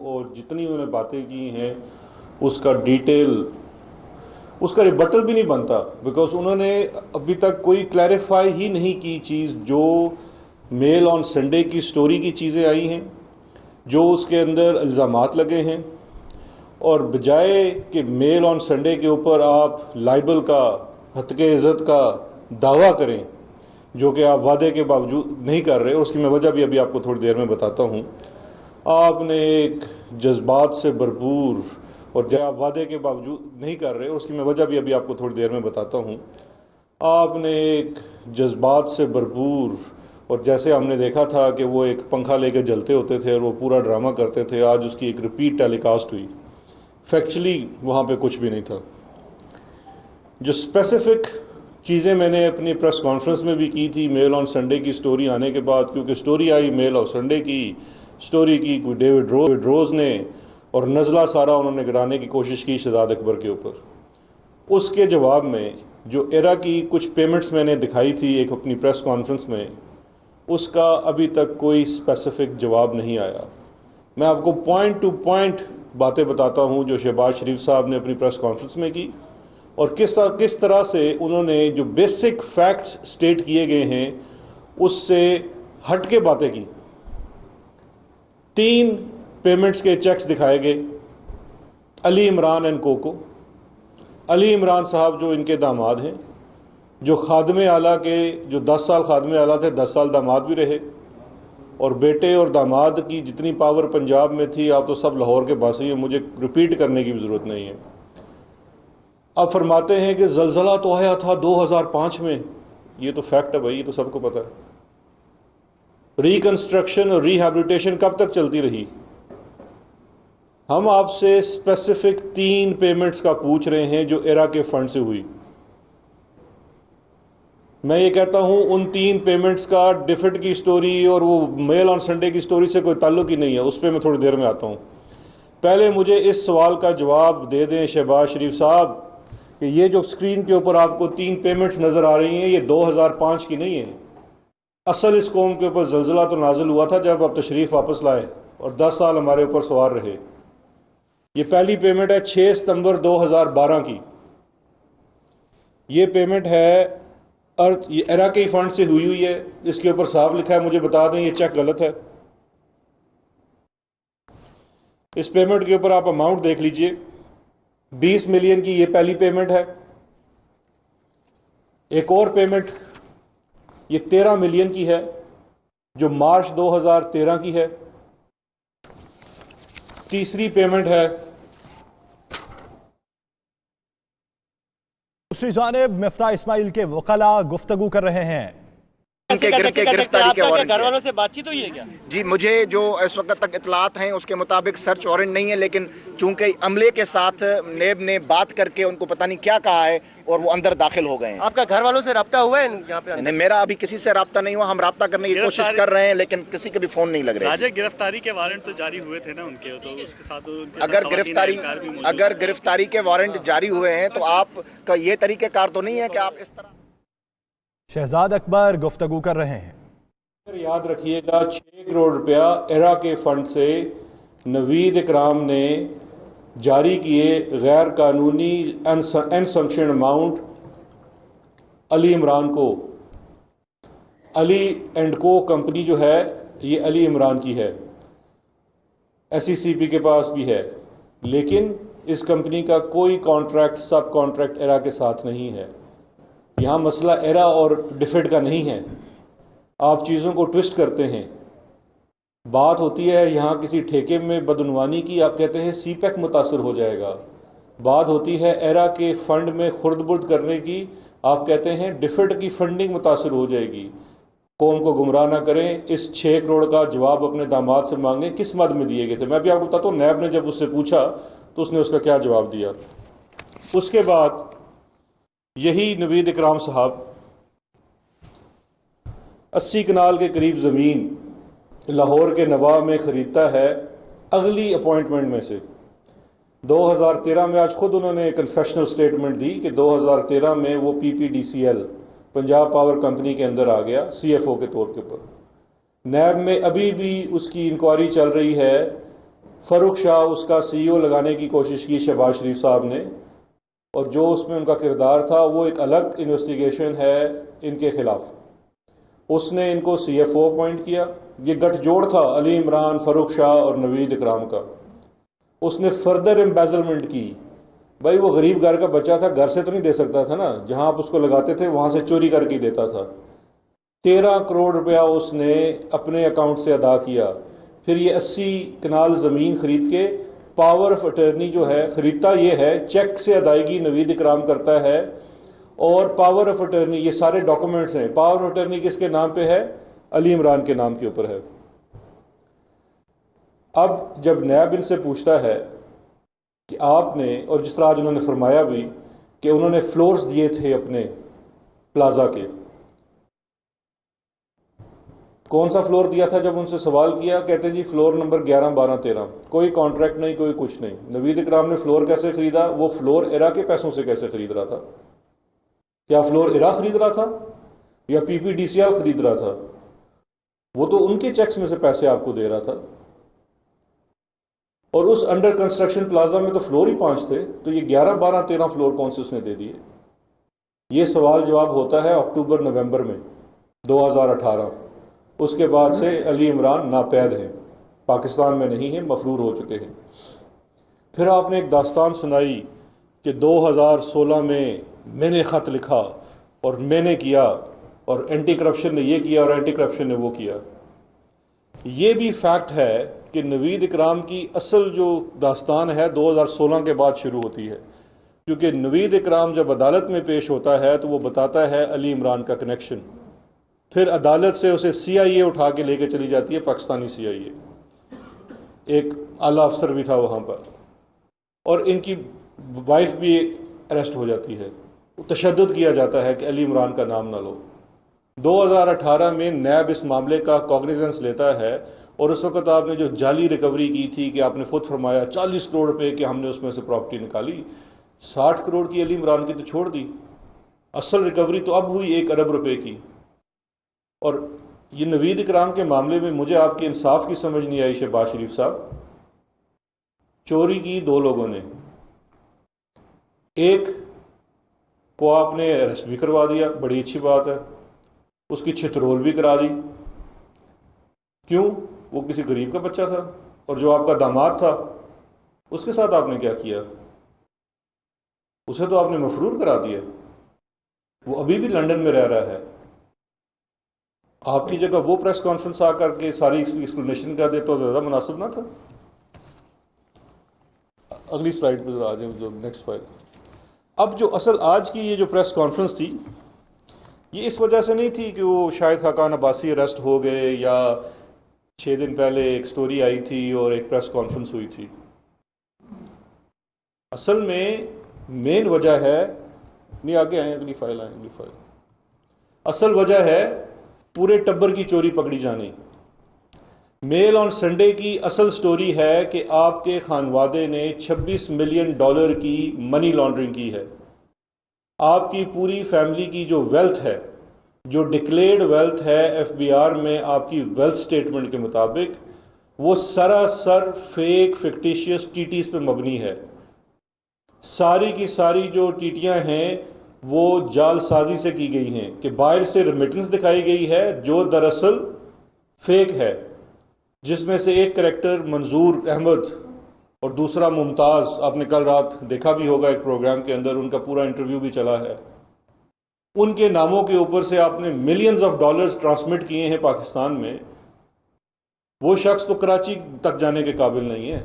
اور جتنی انہوں نے باتیں کی ہیں اس کا ڈیٹیل اس کا ریبٹل بھی نہیں بنتا، بیکاز انہوں نے ابھی تک کوئی کلیریفائی ہی نہیں کی چیز جو میل آن سنڈے کی سٹوری کی چیزیں آئی ہیں، جو اس کے اندر الزامات لگے ہیں، اور بجائے کہ میل آن سنڈے کے اوپر آپ لائبل کا ہتک عزت کا دعویٰ کریں جو کہ آپ وعدے کے باوجود نہیں کر رہے، اور اس کی میں وجہ بھی ابھی آپ کو تھوڑی دیر میں بتاتا ہوں. آپ نے ایک جذبات سے بھرپور اور جب آپ وعدے کے باوجود نہیں کر رہے، اور اس کی میں وجہ بھی ابھی آپ کو تھوڑی دیر میں بتاتا ہوں. آپ نے ایک جذبات سے بھرپور اور جیسے ہم نے دیکھا تھا کہ وہ ایک پنکھا لے کے جلتے ہوتے تھے اور وہ پورا ڈرامہ کرتے تھے، آج اس کی ایک ریپیٹ ٹیلی کاسٹ ہوئی. فیکچولی وہاں پہ کچھ بھی نہیں تھا. جو اسپیسیفک چیزیں میں نے اپنی پریس کانفرنس میں بھی کی تھی میل آن سنڈے کی سٹوری آنے کے بعد، کیونکہ سٹوری آئی میل آن سنڈے کی، سٹوری کی کوئی ڈیوڈ روز نے، اور نزلہ سارا انہوں نے گرانے کی کوشش کی شہزاد اکبر کے اوپر. اس کے جواب میں جو ایرا کی کچھ پیمنٹس میں نے دکھائی تھی ایک اپنی پریس کانفرنس میں، اس کا ابھی تک کوئی اسپیسیفک جواب نہیں آیا. میں آپ کو پوائنٹ ٹو پوائنٹ باتیں بتاتا ہوں جو شہباز شریف صاحب نے اپنی پریس کانفرنس میں کی، اور کس طرح سے انہوں نے جو بیسک فیکٹس سٹیٹ کیے گئے ہیں اس سے ہٹ کے باتیں کی. 3 پیمنٹس کے چیکس دکھائے گئے علی عمران اینڈ کو. علی عمران صاحب جو ان کے داماد ہیں، جو خادم اعلیٰ کے جو 10 سال خادم اعلیٰ تھے، 10 سال داماد بھی رہے، اور بیٹے اور داماد کی جتنی پاور پنجاب میں تھی آپ تو سب لاہور کے باسی ہیں، مجھے ریپیٹ کرنے کی بھی ضرورت نہیں ہے. اب فرماتے ہیں کہ زلزلہ تو آیا تھا 2005 میں. یہ تو فیکٹ ہے بھائی، یہ تو سب کو پتہ ہے. ریکنسٹرکشن اور ریہیبلیٹیشن کب تک چلتی رہی؟ ہم آپ سے اسپیسیفک 3 پیمنٹس کا پوچھ رہے ہیں جو ایرا کے فنڈ سے ہوئی. میں یہ کہتا ہوں ان 3 پیمنٹس کا ڈیفٹ کی سٹوری اور وہ میل آن سنڈے کی سٹوری سے کوئی تعلق ہی نہیں ہے. اس پہ میں تھوڑی دیر میں آتا ہوں. پہلے مجھے اس سوال کا جواب دے دیں شہباز شریف صاحب کہ یہ جو سکرین کے اوپر آپ کو 3 پیمنٹس نظر آ رہی ہیں یہ 2005 کی نہیں ہیں. اصل اس قوم کے اوپر زلزلہ تو نازل ہوا تھا جب آپ تشریف واپس لائے اور 10 سال ہمارے اوپر سوار رہے. یہ پہلی پیمنٹ ہے 6 ستمبر 2012 کی. یہ پیمنٹ ہے یہ عراقی فنڈ سے ہوئی ہے. اس کے اوپر صاف لکھا ہے، مجھے بتا دیں یہ چیک غلط ہے. اس پیمنٹ کے اوپر آپ اماؤنٹ دیکھ لیجئے، 20 ملین کی یہ پہلی پیمنٹ ہے. ایک اور پیمنٹ یہ 13 ملین کی ہے جو مارچ 2013 کی ہے. تیسری پیمنٹ ہے. دوسری جانب مفتاح اسماعیل کے وکلاء گفتگو کر رہے ہیں. ان کے گرفتاری کے وارنٹ گھر والوں سے بات چیت ہوئی ہے کیا؟ جی مجھے جو اس وقت تک اطلاعات ہیں اس کے مطابق سرچ وارنٹ نہیں ہے، لیکن چونکہ عملے کے ساتھ نیب نے بات کر کے ان کو پتہ نہیں کیا کہا ہے اور وہ اندر داخل ہو گئے ہیں. آپ کا گھر والوں سے رابطہ ہوا ہے یہاں پہ؟ نہیں، میرا ابھی کسی سے رابطہ نہیں ہوا. ہم رابطہ کرنے کی کوشش کر رہے ہیں لیکن کسی کے بھی فون نہیں لگ رہے. راجہ گرفتاری کے وارنٹ تو جاری ہوئے تھے نا ان کے، تو اس کے ساتھ اگر گرفتاری کے وارنٹ جاری ہوئے ہیں تو آپ کا یہ طریقہ کار تو نہیں ہے کہ آپ اس طرح. شہزاد اکبر گفتگو کر رہے ہیں. یاد رکھیے گا 6 کروڑ روپیہ ایرا کے فنڈ سے نوید اکرام نے جاری کیے غیر قانونی انسنکشن اماؤنٹ علی عمران کو. علی اینڈ کو کمپنی جو ہے یہ علی عمران کی ہے، ایس ای سی پی کے پاس بھی ہے، لیکن اس کمپنی کا کوئی کانٹریکٹ سب کانٹریکٹ ایرا کے ساتھ نہیں ہے. یہاں مسئلہ ایرا اور ڈیفڈ کا نہیں ہے. آپ چیزوں کو ٹوسٹ کرتے ہیں. بات ہوتی ہے یہاں کسی ٹھیکے میں بدعنوانی کی، آپ کہتے ہیں سی پیک متاثر ہو جائے گا. بات ہوتی ہے ایرا کے فنڈ میں خرد برد کرنے کی، آپ کہتے ہیں ڈیفڈ کی فنڈنگ متاثر ہو جائے گی. قوم کو گمراہ نہ کریں. اس 6 کروڑ کا جواب اپنے داماد سے مانگیں کس مد میں دیے گئے تھے. میں بھی آپ کو بتاتا ہوں نیب نے جب اس سے پوچھا تو اس نے اس کا کیا جواب دیا. اس کے بعد یہی نوید اکرام صاحب 80 کنال کے قریب زمین لاہور کے نواح میں خریدتا ہے اگلی اپوائنٹمنٹ میں سے. 2013 میں آج خود انہوں نے کنفیشنل سٹیٹمنٹ دی کہ 2013 میں وہ P P D C L Punjab power company کے اندر آ گیا سی ایف او کے طور کے اوپر. نیب میں ابھی بھی اس کی انکوائری چل رہی ہے. فاروق شاہ اس کا سی او لگانے کی کوشش کی شہباز شریف صاحب نے، اور جو اس میں ان کا کردار تھا وہ ایک الگ انویسٹیگیشن ہے ان کے خلاف۔ اس نے ان کو سی ایف او اپوائنٹ کیا۔ یہ گٹھ جوڑ تھا علی عمران، فاروق شاہ اور نوید اکرام کا۔ اس نے فردر امبیزلمنٹ کی۔ بھائی وہ غریب گھر کا بچہ تھا، گھر سے تو نہیں دے سکتا تھا نا، جہاں آپ اس کو لگاتے تھے وہاں سے چوری کر کے دیتا تھا۔ 13 کروڑ روپیہ اس نے اپنے اکاؤنٹ سے ادا کیا۔ پھر یہ 80 کنال زمین خرید کے پاور آف اٹرنی جو ہے خریدتا یہ ہے، چیک سے ادائیگی نوید اکرام کرتا ہے، اور پاور آف اٹرنی یہ سارے ڈاکومنٹس ہیں۔ پاور آف اٹرنی کس کے نام پہ ہے؟ علی عمران کے نام کے اوپر ہے۔ اب جب نیب ان سے پوچھتا ہے کہ آپ نے، اور جس طرح آج انہوں نے فرمایا بھی کہ انہوں نے فلورز دیے تھے اپنے پلازا کے، کون سا فلور دیا تھا؟ جب ان سے سوال کیا کہتے ہیں جی فلور نمبر 11 12 13، کوئی کانٹریکٹ نہیں، کوئی کچھ نہیں۔ نوید اکرام نے فلور کیسے خریدا؟ وہ فلور ایرا کے پیسوں سے کیسے خرید رہا تھا؟ کیا فلور ایرا خرید رہا تھا یا پی پی ڈی سی ایل خرید رہا تھا؟ وہ تو ان کے چیکس میں سے پیسے آپ کو دے رہا تھا، اور اس انڈر کنسٹرکشن پلازا میں تو فلور ہی 5 تھے، تو یہ 11 12 13 فلور کون سے اس نے دے دیے؟ یہ سوال جواب ہوتا ہے اکتوبر نومبر میں 2018۔ اس کے بعد سے علی عمران ناپید ہیں، پاکستان میں نہیں ہیں، مفرور ہو چکے ہیں۔ پھر آپ نے ایک داستان سنائی کہ 2016 میں نے خط لکھا اور میں نے کیا، اور اینٹی کرپشن نے یہ کیا اور اینٹی کرپشن نے وہ کیا۔ یہ بھی فیکٹ ہے کہ نوید اکرام کی اصل جو داستان ہے 2016 کے بعد شروع ہوتی ہے، کیونکہ نوید اکرام جب عدالت میں پیش ہوتا ہے تو وہ بتاتا ہے علی عمران کا کنیکشن، پھر عدالت سے اسے سی آئی اے اٹھا کے لے کے چلی جاتی ہے، پاکستانی سی آئی اے، ایک اعلیٰ افسر بھی تھا وہاں پر، اور ان کی وائف بھی اریسٹ ہو جاتی ہے۔ تشدد کیا جاتا ہے کہ علی عمران کا نام نہ لو۔ 2018 میں نیب اس معاملے کا کوگنیزنس لیتا ہے، اور اس وقت آپ نے جو جعلی ریکوری کی تھی کہ آپ نے خود فرمایا 40 کروڑ روپے کہ ہم نے اس میں سے پراپرٹی نکالی، 60 کروڑ کی علی عمران کی تو چھوڑ دی، اصل ریکوری تو اب ہوئی 1 ارب روپے کی۔ اور یہ نوید اکرام کے معاملے میں مجھے آپ کے انصاف کی سمجھ نہیں آئی شہباز شریف صاحب۔ چوری کی 2 لوگوں نے، ایک کو آپ نے اریسٹ بھی کروا دیا، بڑی اچھی بات ہے، اس کی چھترول بھی کرا دی۔ کیوں؟ وہ کسی غریب کا بچہ تھا، اور جو آپ کا داماد تھا اس کے ساتھ آپ نے کیا کیا؟ اسے تو آپ نے مفرور کرا دیا، وہ ابھی بھی لندن میں رہ رہا ہے۔ آپ کی جگہ وہ پریس کانفرنس آ کر کے ساری ایکسپلینیشن کر دے تو زیادہ مناسب نہ تھا؟ اگلی سلائیڈ پہ ذرا آ جائیں، جو نیکسٹ فائل۔ اب جو اصل آج کی یہ جو پریس کانفرنس تھی، یہ اس وجہ سے نہیں تھی کہ وہ شاید خاقان عباسی اریسٹ ہو گئے، یا 6 دن پہلے ایک سٹوری آئی تھی اور ایک پریس کانفرنس ہوئی تھی۔ اصل میں مین وجہ ہے، نہیں آگے آئیں، اگلی فائل آئیں، اگلی فائل۔ اصل وجہ ہے پورے ٹبر کی چوری پکڑی جانی۔ میل آن سنڈے کی اصل سٹوری ہے کہ آپ کے خانوادے نے $26 ملین کی منی لانڈرنگ کی ہے۔ آپ کی پوری فیملی کی جو ویلتھ ہے، جو ڈکلیئرڈ ویلتھ ہے ایف بی آر میں آپ کی ویلتھ سٹیٹمنٹ کے مطابق، وہ سراسر فیک فکٹیشیس ٹیٹیز پہ مبنی ہے۔ ساری کی ساری جو ٹیٹیاں ہیں وہ جال سازی سے کی گئی ہیں کہ باہر سے ریمیٹنس دکھائی گئی ہے جو دراصل فیک ہے، جس میں سے ایک کریکٹر منظور احمد اور دوسرا ممتاز، آپ نے کل رات دیکھا بھی ہوگا ایک پروگرام کے اندر، ان کا پورا انٹرویو بھی چلا ہے۔ ان کے ناموں کے اوپر سے آپ نے ملینز آف ڈالرز ٹرانسمٹ کیے ہیں پاکستان میں۔ وہ شخص تو کراچی تک جانے کے قابل نہیں ہے،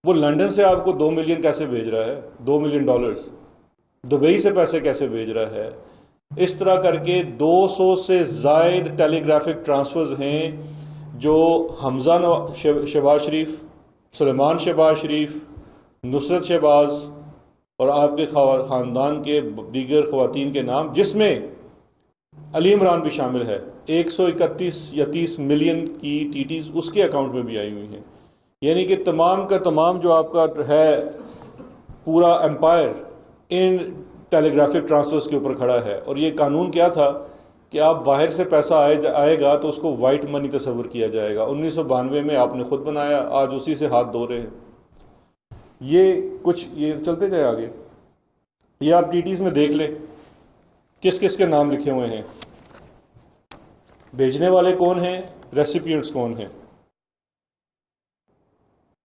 وہ لندن سے آپ کو 2 ملین کیسے بھیج رہا ہے؟ $2 ملین، دبئی سے پیسے کیسے بھیج رہا ہے؟ اس طرح کر کے 200 سے زائد ٹیلی گرافک ٹرانسفرز ہیں جو حمزہ شہباز شریف، سلیمان شہباز شریف، نصرت شہباز اور آپ کے خاندان کے دیگر خواتین کے نام، جس میں علی عمران بھی شامل ہے۔ 131 یا 30 ملین کی ٹیٹیز اس کے اکاؤنٹ میں بھی آئی ہوئی ہیں۔ یعنی کہ تمام کا تمام جو آپ کا ہے پورا امپائر ان ٹیلی گرافک ٹرانسفرز کے اوپر کھڑا ہے۔ اور یہ قانون کیا تھا کہ آپ باہر سے پیسہ آئے گا تو اس کو وائٹ منی تصور کیا جائے گا. 1992 میں آپ نے خود بنایا, آج اسی سے ہاتھ دھو رہے ہیں. یہ چلتے جائے آگے. یہ آپ ٹی ٹیز میں دیکھ لیں کس کس کے نام لکھے ہوئے ہیں, بھیجنے والے کون ہیں, ریسیپینٹس کون ہیں.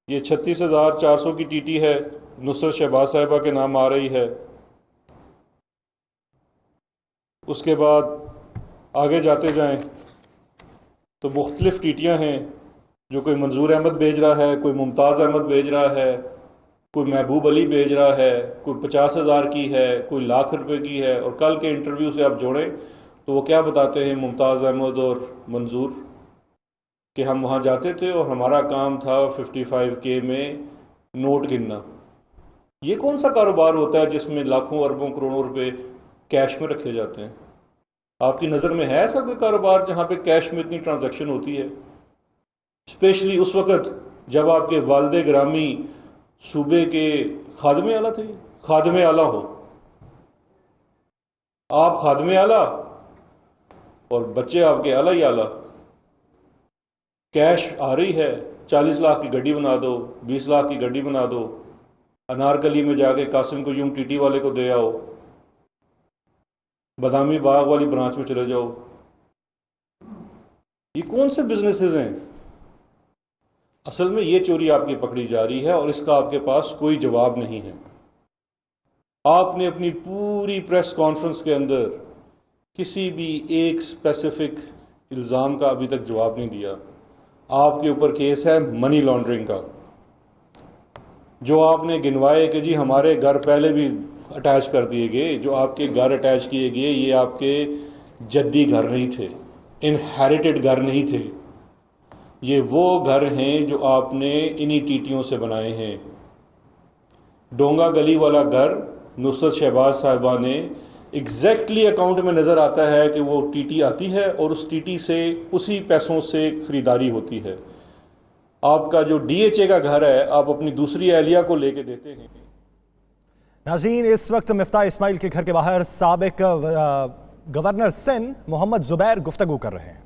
یہ 36,400 کی ٹی ٹی ہے, نصرت شہباز صاحبہ کے نام آ رہی ہے. اس کے بعد آگے جاتے جائیں تو مختلف ٹیٹیاں ہیں, جو کوئی منظور احمد بھیج رہا ہے, کوئی ممتاز احمد بھیج رہا ہے, کوئی محبوب علی بھیج رہا ہے, کوئی 50,000 کی ہے, کوئی ₹1,00,000 کی ہے. اور کل کے انٹرویو سے آپ جوڑیں تو وہ کیا بتاتے ہیں ممتاز احمد اور منظور, کہ ہم وہاں جاتے تھے اور ہمارا کام تھا 55K میں نوٹ گننا. یہ کون سا کاروبار ہوتا ہے جس میں لاکھوں اربوں کروڑوں روپے کیش میں رکھے جاتے ہیں؟ آپ کی نظر میں ہے ایسا کوئی کاروبار جہاں پہ کیش میں اتنی ٹرانزیکشن ہوتی ہے؟ اسپیشلی اس وقت جب آپ کے والد گرامی صوبے کے خادم اعلیٰ تھے. خادم اعلیٰ ہو آپ, خادم اعلیٰ اور بچے آپ کے اعلیٰ ہی اعلیٰ. کیش آ رہی ہے, 40 لاکھ کی گڈی بنا دو, 20 لاکھ کی گڈی بنا دو, انارکلی میں جا کے قاسم کو یوں ٹی ٹی والے کو دے آؤ, بادامی باغ والی برانچ میں چلے جاؤ. یہ کون سے بزنسز ہیں؟ اصل میں یہ چوری آپ کی پکڑی جا رہی ہے اور اس کا آپ کے پاس کوئی جواب نہیں ہے. آپ نے اپنی پوری پریس کانفرنس کے اندر کسی بھی ایک اسپیسیفک الزام کا ابھی تک جواب نہیں دیا. آپ کے اوپر کیس ہے منی لانڈرنگ کا, جو آپ نے گنوائے کہ جی ہمارے گھر پہلے بھی اٹیچ کر دیے گئے. جو آپ کے گھر اٹیچ کیے گئے یہ آپ کے جدی گھر نہیں تھے, انہیریٹڈ گھر نہیں تھے. یہ وہ گھر ہیں جو آپ نے انہی ٹیٹیوں سے بنائے ہیں. ڈونگا گلی والا گھر نصرت شہباز صاحبہ نے ایگزیکٹلی اکاؤنٹ میں نظر آتا ہے کہ وہ ٹی ٹی آتی ہے اور اس ٹی ٹی سے اسی پیسوں سے خریداری ہوتی ہے. آپ کا جو ڈی ایچ اے کا گھر ہے آپ اپنی دوسری اہلیہ کو لے کے دیتے ہیں. ناظرین, اس وقت مفتاح اسماعیل کے گھر کے باہر سابق گورنر سندھ محمد زبیر گفتگو کر رہے ہیں.